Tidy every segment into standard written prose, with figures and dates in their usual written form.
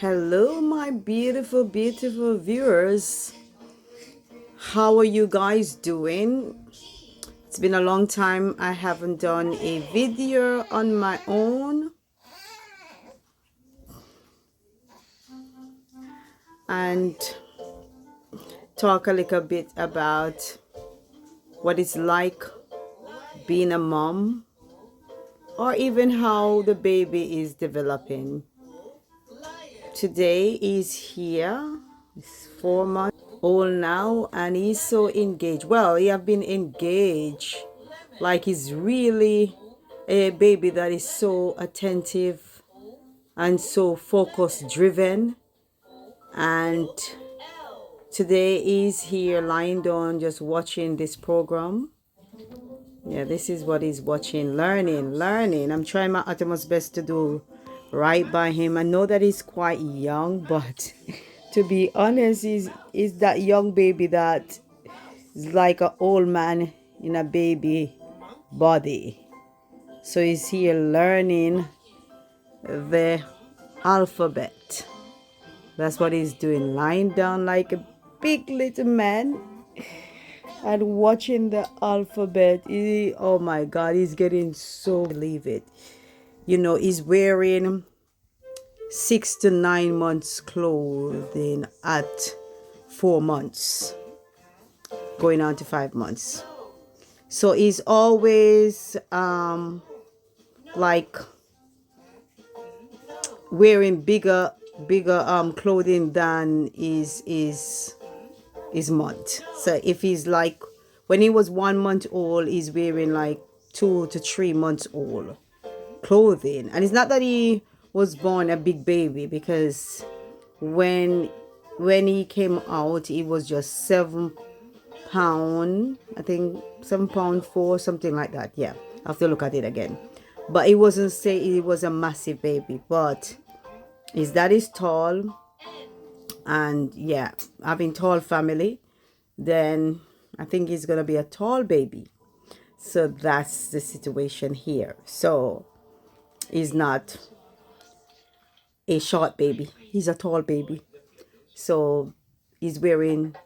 Hello, my beautiful, beautiful viewers. How are you guys doing? It's been a long time. I haven't done a video on my own and talk a little bit about what it's like being a mom or even how the baby is developing. Today is here. He's 4 months old now and he's so engaged. Well, he have been engaged like he's really a baby that is so attentive and so focus driven. And today he's here lying down just watching this program. Yeah, this is what he's watching, learning. I'm trying my utmost best to do right by him. I know that he's quite young, but to be honest, he's that young baby that is like an old man in a baby body. So he's here learning the alphabet. That's what he's doing, lying down like a big little man and watching the alphabet. Oh my God, he's getting so believe it. You know, he's wearing 6 to 9 months clothing at 4 months, going on to 5 months. So he's always like wearing bigger clothing than his month. So if he's like when he was 1 month old, he's wearing like 2 to 3 months old clothing. And it's not that he was born a big baby, because when he came out he was just 7 pound, I think 7 pound 4, something like that. Yeah, I have to look at it again. But it wasn't say he was a massive baby, but his dad is tall, and yeah, having tall family, then I think he's gonna be a tall baby. So that's the situation here. So he's not a short baby, he's a tall baby. So he's wearing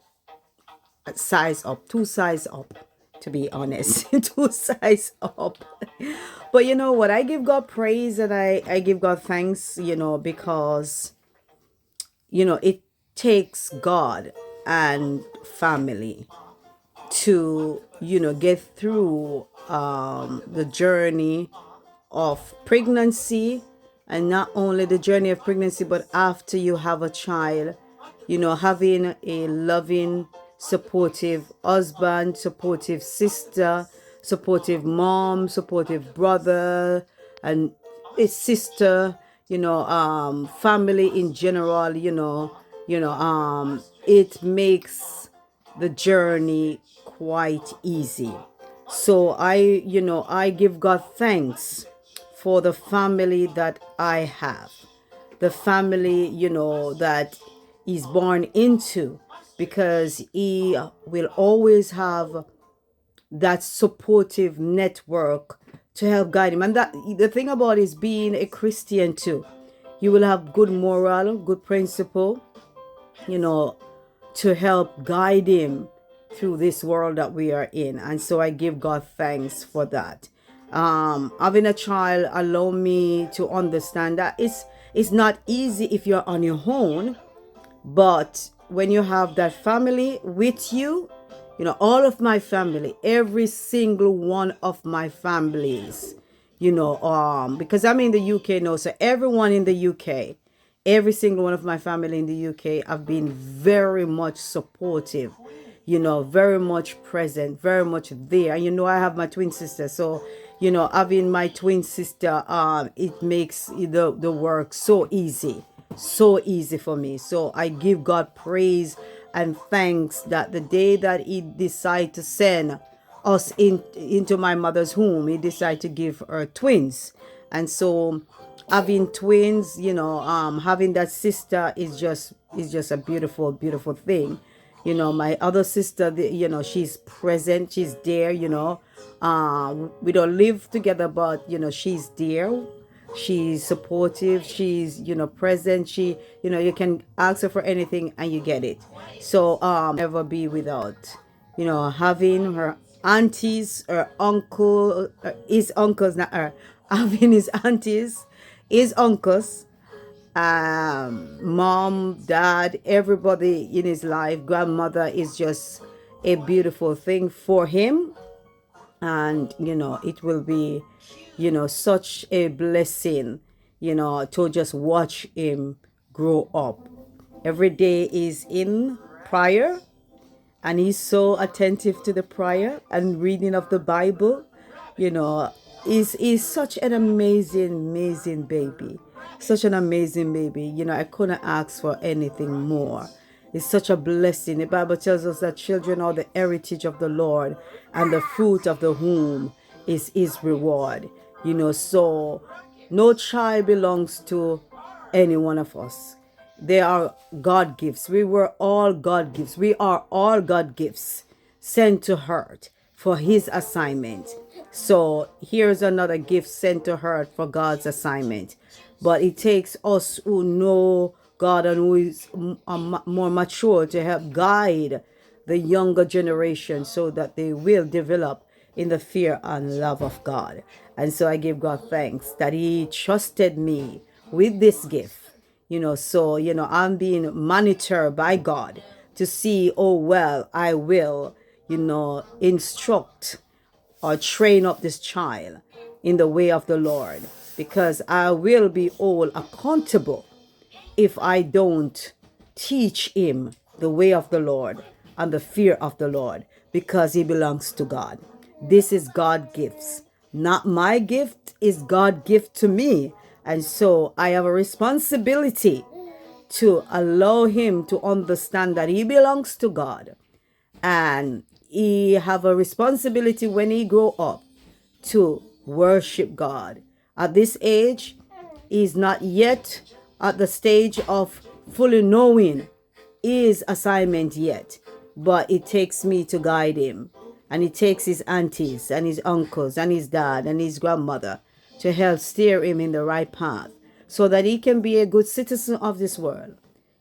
a size up, 2 size up, to be honest. 2 size up. But you know what, I give God praise and I give God thanks, because it takes God and family to get through the journey of pregnancy. And not only the journey of pregnancy, but after you have a child, having a loving, supportive husband, supportive sister, supportive mom, supportive brother and a sister, family in general. It makes the journey quite easy. So I give God thanks for the family that I have, the family, that he's born into, because he will always have that supportive network to help guide him. And that the thing about is being a Christian too, you will have good moral, good principle, to help guide him through this world that we are in. And so I give God thanks for that. Having a child allow me to understand that it's not easy if you're on your own, but when you have that family with you, all of my family, every single one of my families, because I'm in the UK now, so everyone in the UK, every single one of my family in the UK have been very much supportive, very much present, very much there. And I have my twin sister, so having my twin sister, it makes the work so easy for me. So I give God praise and thanks that the day that he decided to send us into my mother's home, he decided to give her twins. And so having twins, having that sister is just a beautiful, beautiful thing. My other sister, she's present, she's there. We don't live together, but she's there. She's supportive. She's, present. She, you can ask her for anything and you get it. So, ever be without, having her aunties, her uncle, his uncles, not her, having his aunties, his uncles, mom, dad, everybody in his life, grandmother is just a beautiful thing for him. And it will be such a blessing to just watch him grow up. Every day is in prayer, and he's so attentive to the prayer and reading of the Bible. you know is such an amazing baby, such an amazing baby. I couldn't ask for anything more. It's such a blessing. The Bible tells us that children are the heritage of the Lord, and the fruit of the womb is his reward. So no child belongs to any one of us. They are God gifts. We were all God gifts. We are all God gifts sent to earth for his assignment. So here's another gift sent to earth for God's assignment. But it takes us who know God and who is more mature to help guide the younger generation so that they will develop in the fear and love of God. And so I give God thanks that he trusted me with this gift. So I'm being monitored by God to see, oh well, I will instruct or train up this child in the way of the Lord, because I will be all accountable if I don't teach him the way of the Lord and the fear of the Lord, because he belongs to God. This is God gifts. Not my gift, is God gift to me. And so I have a responsibility to allow him to understand that he belongs to God. And he have a responsibility when he grow up to worship God. At this age, he's not yet at the stage of fully knowing his assignment yet, but it takes me to guide him, and it takes his aunties and his uncles and his dad and his grandmother to help steer him in the right path so that he can be a good citizen of this world,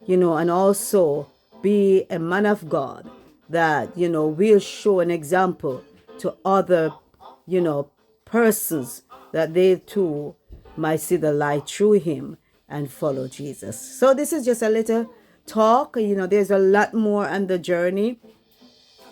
and also be a man of God that will show an example to other persons, that they too might see the light through him and follow Jesus. So this is just a little talk. There's a lot more on the journey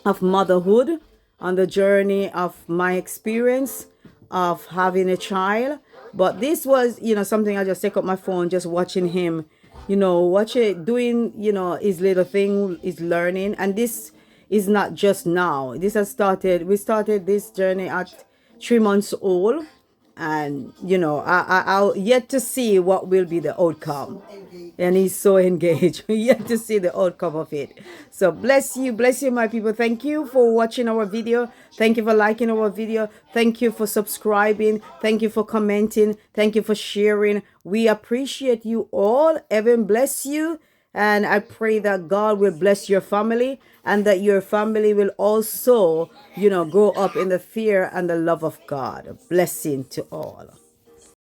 of motherhood, on the journey of my experience of having a child. But this was, something I just take up my phone, just watching him, watch it doing, his little thing, is learning. And this is not just now. This has started, we started this journey at 3 months old. And I'll yet to see what will be the outcome. And he's so engaged. Yet to see the outcome of it. So bless you, my people. Thank you for watching our video. Thank you for liking our video. Thank you for subscribing. Thank you for commenting. Thank you for sharing. We appreciate you all. Heaven bless you. And I pray that God will bless your family, and that your family will also, grow up in the fear and the love of God. A blessing to all.